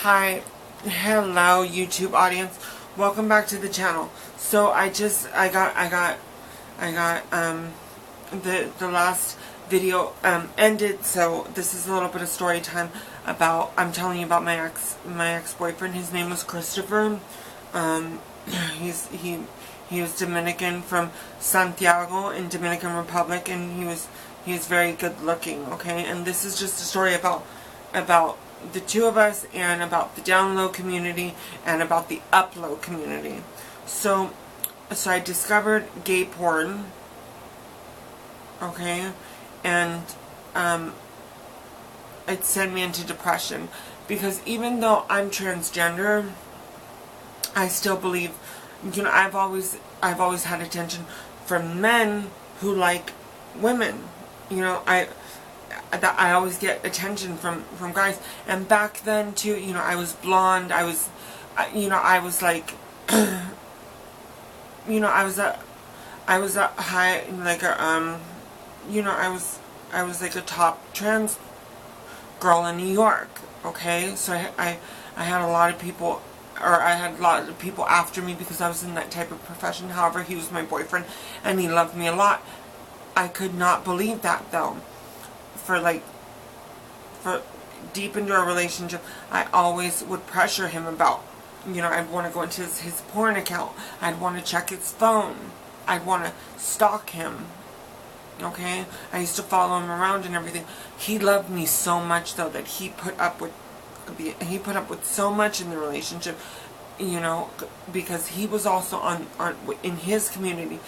Hi, hello YouTube audience. Welcome back to the channel. So I got the last video ended, so this is a little bit of story time about, I'm telling you about my ex-boyfriend. His name was Christopher. He was Dominican, from Santiago in Dominican Republic, and he was very good looking, okay? And this is just a story about the two of us, and about the down low community, and about the up low community. So I discovered gay porn, okay, and it sent me into depression, because even though I'm transgender, I still believe, you know, I've always had attention from men who like women. You know, I always get attention from guys. And back then too, you know, I was blonde. I was like, you know, I was a high, like a you know, I was like a top trans girl in New York. Okay, so I had a lot of people. Or I had a lot of people after me because I was in that type of profession. However, he was my boyfriend and he loved me a lot. I could not believe that, though. For deep into a relationship, I always would pressure him about, you know, I'd want to go into his porn account. I'd want to check his phone. I'd want to stalk him. Okay? I used to follow him around and everything. He loved me so much, though, that he put up with so much in the relationship, you know, because he was also in his community.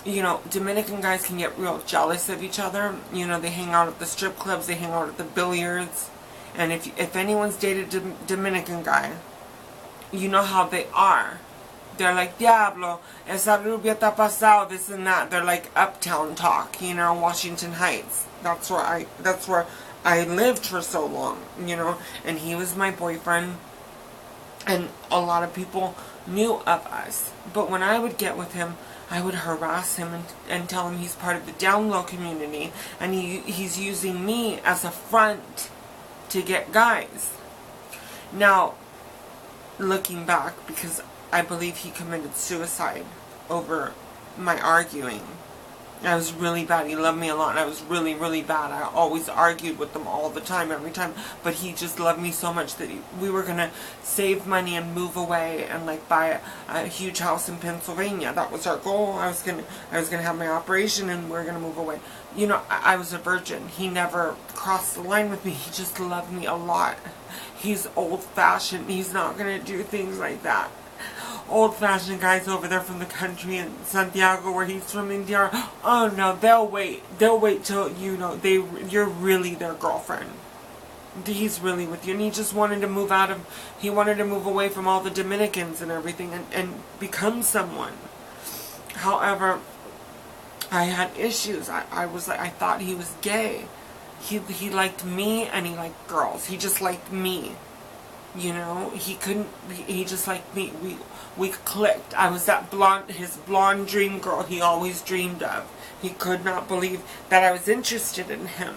You know, Dominican guys can get real jealous of each other. You know, they hang out at the strip clubs, they hang out at the billiards, and if anyone's dated a Dominican guy, you know how they are. They're like, Diablo, esa rubia está pasado, this and that. They're like uptown talk, you know, Washington Heights. That's where I lived for so long, you know, and he was my boyfriend, and a lot of people knew of us. But when I would get with him, I would harass him and tell him he's part of the down low community, and he's using me as a front to get guys. Now, looking back, because I believe he committed suicide over my arguing. I was really bad. He loved me a lot, and I was really, really bad. I always argued with him all the time, every time. But he just loved me so much that we were going to save money and move away and, like, buy a huge house in Pennsylvania. That was our goal. I was gonna have my operation, and we were going to move away. You know, I was a virgin. He never crossed the line with me. He just loved me a lot. He's old-fashioned. He's not going to do things like that. Old-fashioned guys over there from the country in Santiago, where he's from, India. Oh no, they'll wait till, you know, you're really their girlfriend. He's really with you, and he just wanted to move he wanted to move away from all the Dominicans and everything, and become someone. However, I had issues. I thought he was gay. He liked me, and he liked girls. He just liked me. You know, he just liked me. We clicked. I was his blonde dream girl he always dreamed of. He could not believe that I was interested in him.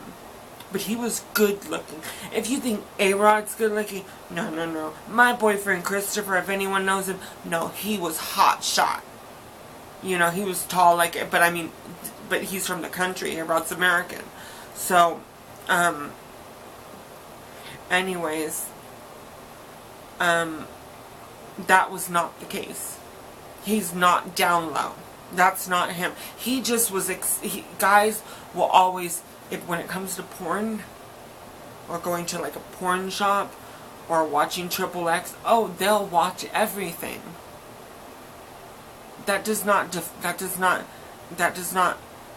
But he was good looking. If you think A-Rod's good looking, no. My boyfriend Christopher, if anyone knows him, no, he was hot shot. You know, he was tall like it, but he's from the country. A-Rod's American. So, anyways, that was not the case. He's not down low. That's not him. He just was, guys will always, when it comes to porn, or going to like a porn shop, or watching XXX, oh, they'll watch everything. That does not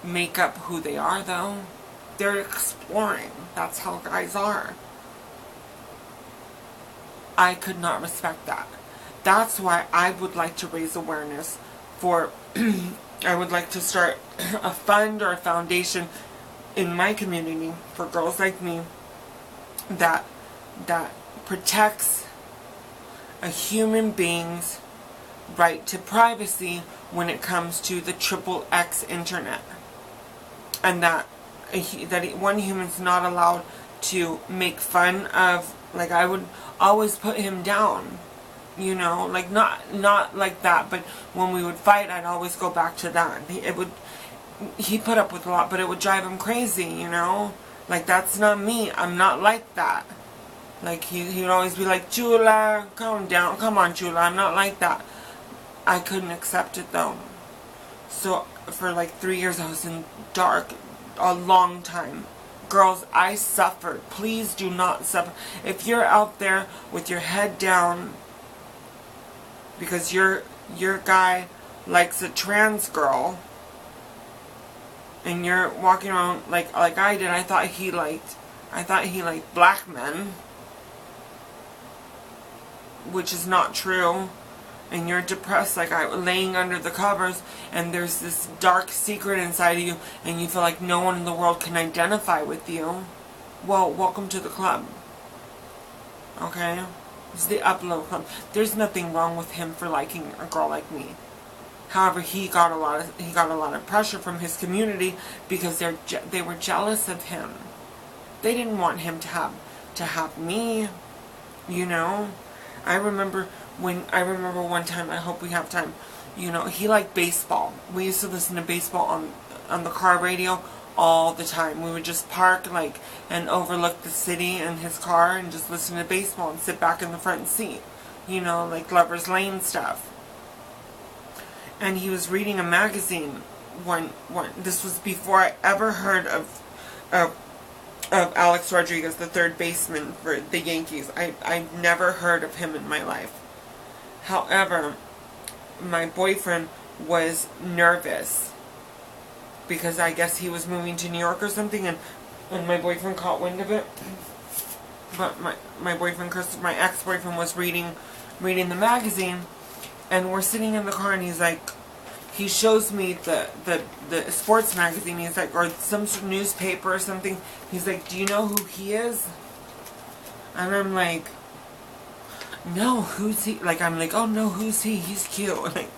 make up who they are, though. They're exploring. That's how guys are. I could not respect that. That's why I would like to raise awareness for, I would like to start a fund or a foundation in my community for girls like me that protects a human being's right to privacy when it comes to the XXX internet. And that one human's not allowed to make fun of Like, I would always put him down, you know, like, not like that, but when we would fight, I'd always go back to that. He put up with a lot, but it would drive him crazy, you know, like, that's not me. I'm not like that. Like, he would always be like, Chula, calm down, come on, Chula, I'm not like that. I couldn't accept it, though. So, for like 3 years, I was in dark, a long time. Girls, I suffered. Please do not suffer. If you're out there with your head down because your guy likes a trans girl and you're walking around like I did, I thought he liked black men, which is not true. And you're depressed, like laying under the covers, and there's this dark secret inside of you, and you feel like no one in the world can identify with you. Well, welcome to the club. Okay? It's the Upload Club. There's nothing wrong with him for liking a girl like me. However, he got a lot of pressure from his community because they were jealous of him. They didn't want him to have me, you know. I remember one time, I hope we have time, you know, he liked baseball. We used to listen to baseball on the car radio all the time. We would just park, like, and overlook the city in his car and just listen to baseball and sit back in the front seat. You know, like Lover's Lane stuff. And he was reading a magazine when this was before I ever heard of Alex Rodriguez, the third baseman for the Yankees. I've never heard of him in my life. However, my boyfriend was nervous because I guess he was moving to New York or something, and my boyfriend caught wind of it. But my boyfriend, my ex-boyfriend, was reading the magazine, and we're sitting in the car, and he's like, he shows me the sports magazine. He's like, or some sort of newspaper or something. He's like, do you know who he is? And I'm like, no, who's he? Like, I'm like, oh no, who's he? He's cute. Like,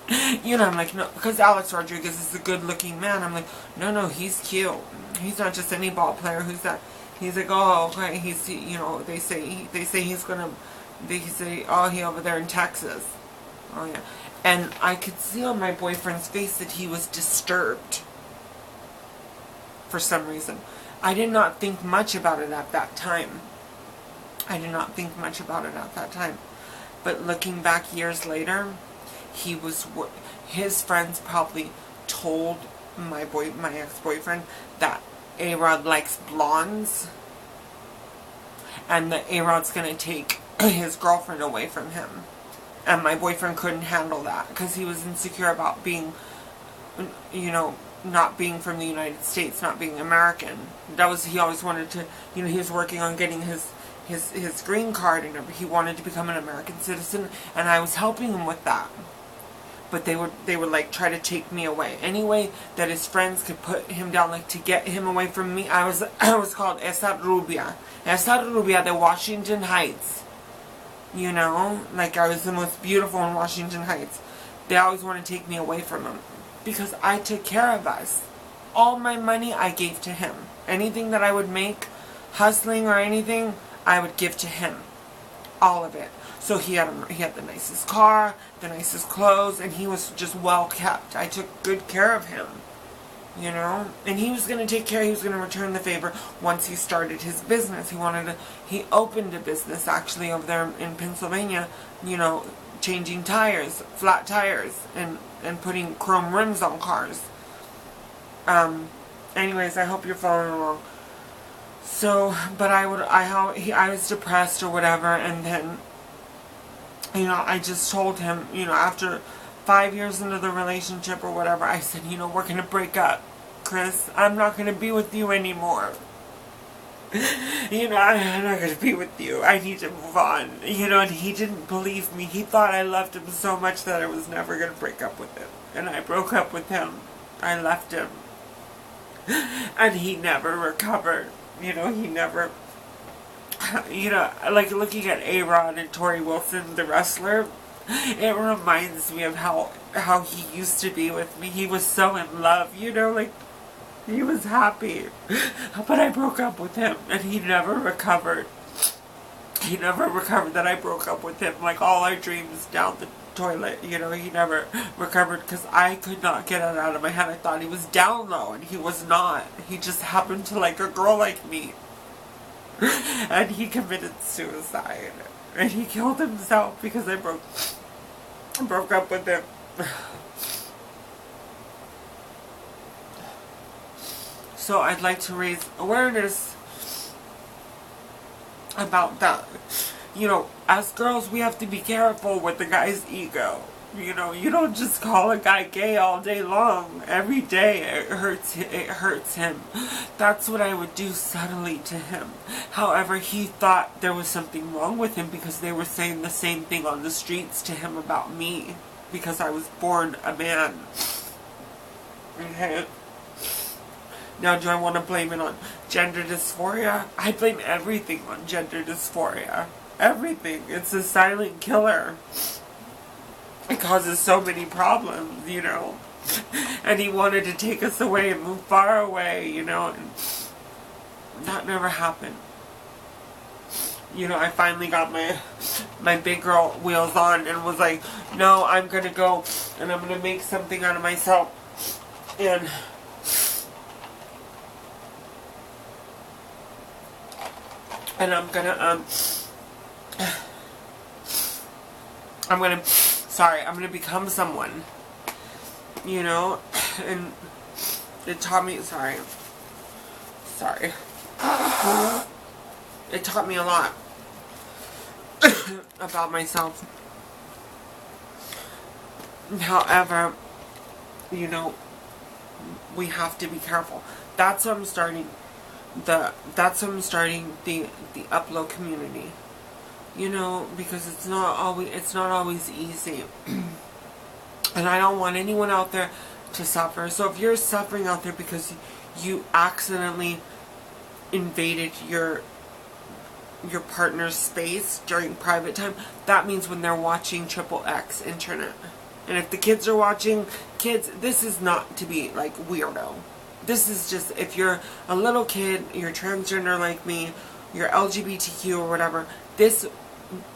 you know, I'm like, no, because Alex Rodriguez is a good-looking man. I'm like, no, he's cute. He's not just any ball player. Who's that? He's like, oh, okay. He's, you know, they say he's gonna. They say, oh, he over there in Texas. Oh yeah, and I could see on my boyfriend's face that he was disturbed. For some reason, I did not think much about it at that time. But looking back years later, his friends probably told my ex-boyfriend that A-Rod likes blondes, and that A-Rod's gonna take his girlfriend away from him. And my boyfriend couldn't handle that because he was insecure about being, you know, not being from the United States, not being American. He always wanted to, you know, he was working on getting his green card, and he wanted to become an American citizen, and I was helping him with that. But they would like try to take me away. Any way that his friends could put him down, like to get him away from me. I was called Esa Rubia de Washington Heights. You know, like I was the most beautiful in Washington Heights. They always want to take me away from him because I took care of us. All my money I gave to him. Anything that I would make, hustling or anything, I would give to him. All of it. So he had the nicest car, the nicest clothes, and he was just well kept. I took good care of him. You know? And he was going to return the favor once he started his business. He opened a business actually over there in Pennsylvania, you know, changing tires, flat tires, and putting chrome rims on cars. Anyways, I hope you're following along. So, but I was depressed or whatever, and then, you know, I just told him, you know, after 5 years into the relationship or whatever, I said, you know, we're going to break up, Chris. I'm not going to be with you anymore. You know, I'm not going to be with you. I need to move on. You know, and he didn't believe me. He thought I loved him so much that I was never going to break up with him. And I broke up with him. I left him. And he never recovered. You know, he never, you know, like looking at A-Rod and Tori Wilson, the wrestler, it reminds me of how he used to be with me. He was so in love, you know, like, he was happy. But I broke up with him, and he never recovered. he never recovered that I broke up with him. Like, all our dreams down the toilet, you know, he never recovered because I could not get it out of my head. I thought he was down low, and he was not. He just happened to like a girl like me. And he committed suicide. And he killed himself because I broke up with him. So I'd like to raise awareness about that. You know, as girls, we have to be careful with the guy's ego. You know, you don't just call a guy gay all day long. Every day it hurts him. That's what I would do subtly to him. However, he thought there was something wrong with him because they were saying the same thing on the streets to him about me. Because I was born a man. Okay? Now, do I want to blame it on gender dysphoria? I blame everything on gender dysphoria. Everything. It's a silent killer. It causes so many problems, you know. And he wanted to take us away and move far away, you know. And that never happened. You know, I finally got my big girl wheels on and was like, no, I'm going to go and I'm going to make something out of myself. And I'm gonna become someone, you know, and it taught me, sorry, it taught me a lot about myself. However, you know, we have to be careful. That's what I'm starting the upload community. You know, because it's not always easy. And I don't want anyone out there to suffer. So if you're suffering out there because you accidentally invaded your partner's space during private time, that means when they're watching XXX internet. And if the kids are watching, kids, this is not to be like weirdo. This is just, if you're a little kid, you're transgender like me, you're LGBTQ or whatever, this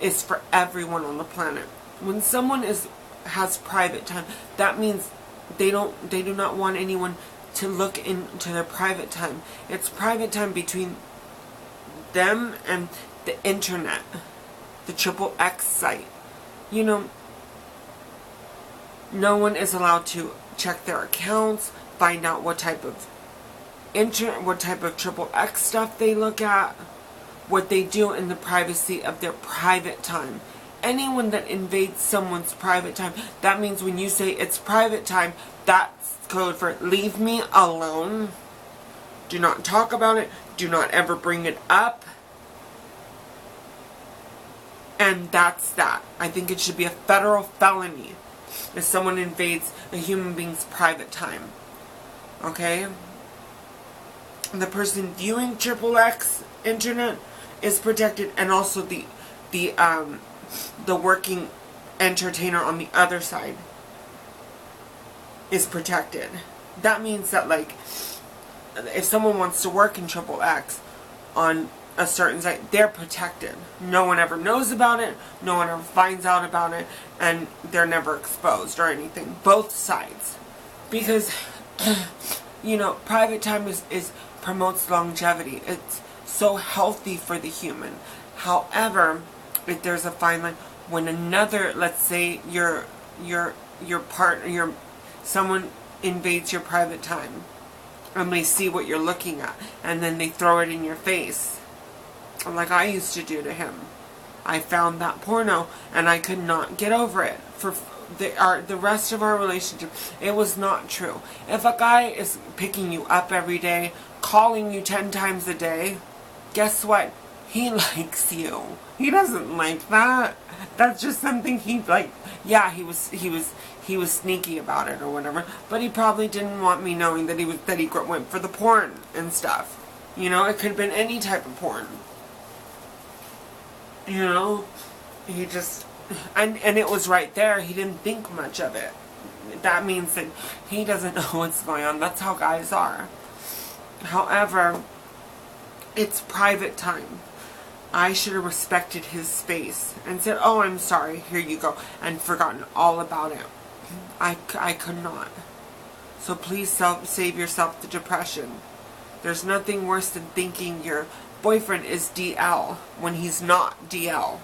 is for everyone on the planet. When someone has private time, that means they do not want anyone to look into their private time. It's private time between them and the internet, the XXX site. You know, no one is allowed to check their accounts, find out what type of XXX stuff they look at, what they do in the privacy of their private time. Anyone that invades someone's private time, that means when you say it's private time, that's code for leave me alone. Do not talk about it. Do not ever bring it up. And that's that. I think it should be a federal felony if someone invades a human being's private time. Okay? The person viewing XXX internet is protected, and also the working entertainer on the other side is protected. That means that, like, if someone wants to work in XXX on a certain site, they're protected. No one ever knows about it, no one ever finds out about it, and they're never exposed or anything. Both sides. Because, you know, private time is promotes longevity. It's so healthy for the human. However, if there's a fine line, when another, let's say your partner, someone invades your private time, and they see what you're looking at, and then they throw it in your face, like I used to do to him. I found that porno, and I could not get over it for the rest of our relationship. It was not true. If a guy is picking you up every day, calling you 10 times a day, guess what? He likes you. He doesn't like that. That's just something he like. Yeah, he was sneaky about it or whatever, but he probably didn't want me knowing that he went for the porn and stuff. You know, it could have been any type of porn. You know, he just, and it was right there. He didn't think much of it. That means that he doesn't know what's going on. That's how guys are. However, it's private time. I should have respected his space and said, oh, I'm sorry, here you go, and forgotten all about it. I could not. So please save yourself the depression. There's nothing worse than thinking your boyfriend is DL when he's not DL.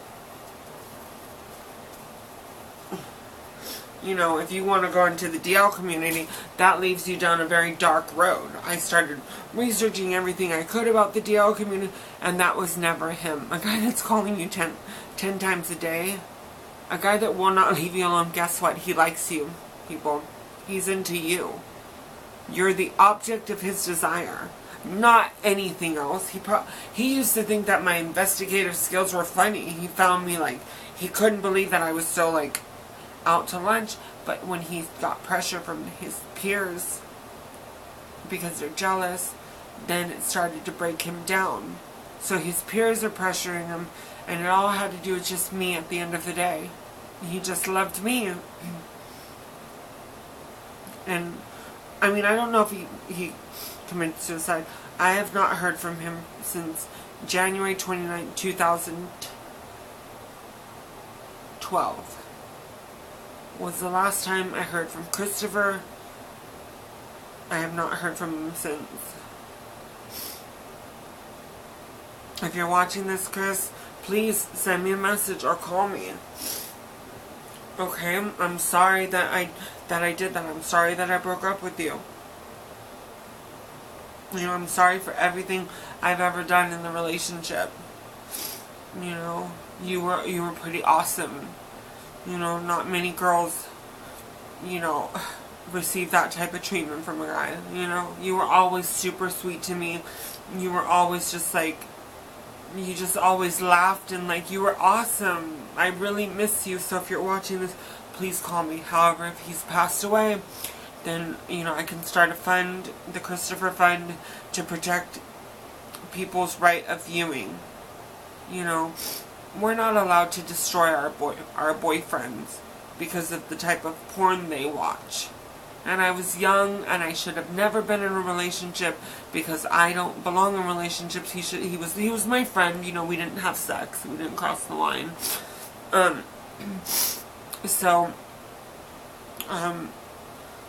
You know, if you want to go into the DL community, that leaves you down a very dark road. I started researching everything I could about the DL community, and that was never him. A guy that's calling you 10 times a day. A guy that will not leave you alone. Guess what? He likes you, people. He's into you. You're the object of his desire, not anything else. He used to think that my investigative skills were funny. He found me like, he couldn't believe that I was so like out to lunch. But when he got pressure from his peers because they're jealous, then it started to break him down. So his peers are pressuring him, and it all had to do with just me at the end of the day. He just loved me. And I mean, I don't know if he committed suicide. I have not heard from him since January 29, 2012. Was the last time I heard from Christopher. I have not heard from him since. If you're watching this, Chris, please send me a message or call me. Okay, I'm sorry that I did that. I'm sorry that I broke up with you. You know, I'm sorry for everything I've ever done in the relationship. You know, you were pretty awesome. You know, not many girls, you know, receive that type of treatment from a guy. You know, you were always super sweet to me. You were always just like, you just always laughed and like, you were awesome. I really miss you. So if you're watching this, please call me. However, if he's passed away, then, you know, I can start a fund, the Christopher Fund, to protect people's right of viewing. You know, we're not allowed to destroy our boyfriends because of the type of porn they watch. And I was young, and I should have never been in a relationship because I don't belong in relationships. He was my friend. You know, we didn't have sex. We didn't cross the line.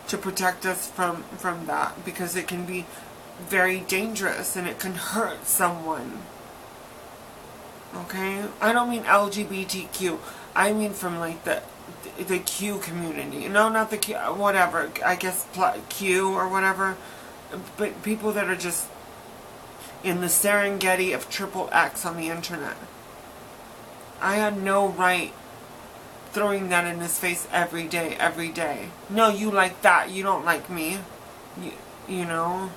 To protect us from that, because it can be very dangerous and it can hurt someone. Okay? I don't mean LGBTQ. I mean from like the Q community. No, not the Q, whatever. I guess Q or whatever. But people that are just in the Serengeti of XXX on the internet. I had no right throwing that in his face every day. No, you like that. You don't like me. You know.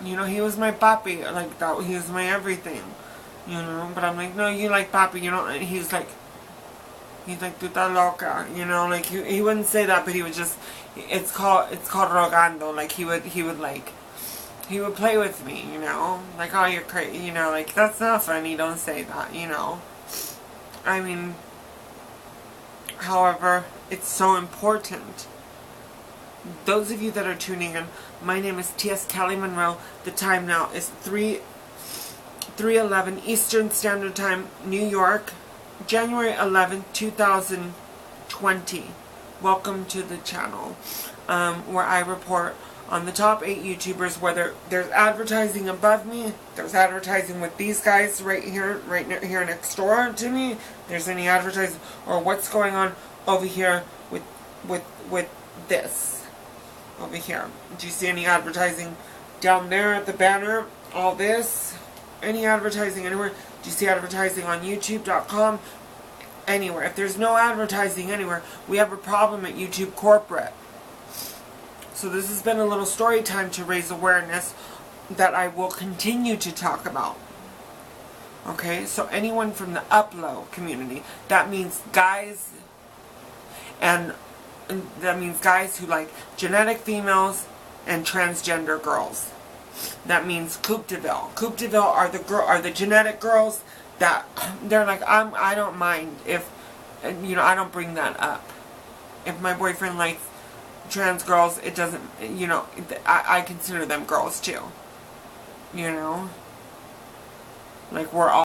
You know, he was my papi. Like that. He was my everything. You know. But I'm like, no, you like papi. You don't. And he's like, tu estás loca. You know, like he wouldn't say that, but he would just. It's called rogando. Like he would play with me. You know, like, oh, you're crazy. You know, like, that's not funny. Don't say that. You know. I mean. However, it's so important. Those of you that are tuning in, my name is T.S. Kelly Monroe. The time now is 3:11 Eastern Standard Time, New York, January 11th, 2020. Welcome to the channel, where I report on the top 8 YouTubers, whether there's advertising above me, there's advertising with these guys right here next door to me, there's any advertising, or what's going on over here with this, over here. Do you see any advertising down there at the banner? All this? Any advertising anywhere? Do you see advertising on YouTube.com? Anywhere. If there's no advertising anywhere, we have a problem at YouTube corporate. So this has been a little story time to raise awareness that I will continue to talk about. Okay, so anyone from the upload community, that means guys, and that means guys who like genetic females and transgender girls. That means Coupe de Ville. Coupe de Ville are the genetic girls that they're like, I don't mind if, you know, I don't bring that up. If my boyfriend likes trans girls, it doesn't, you know, I consider them girls too, you know. Like, we're all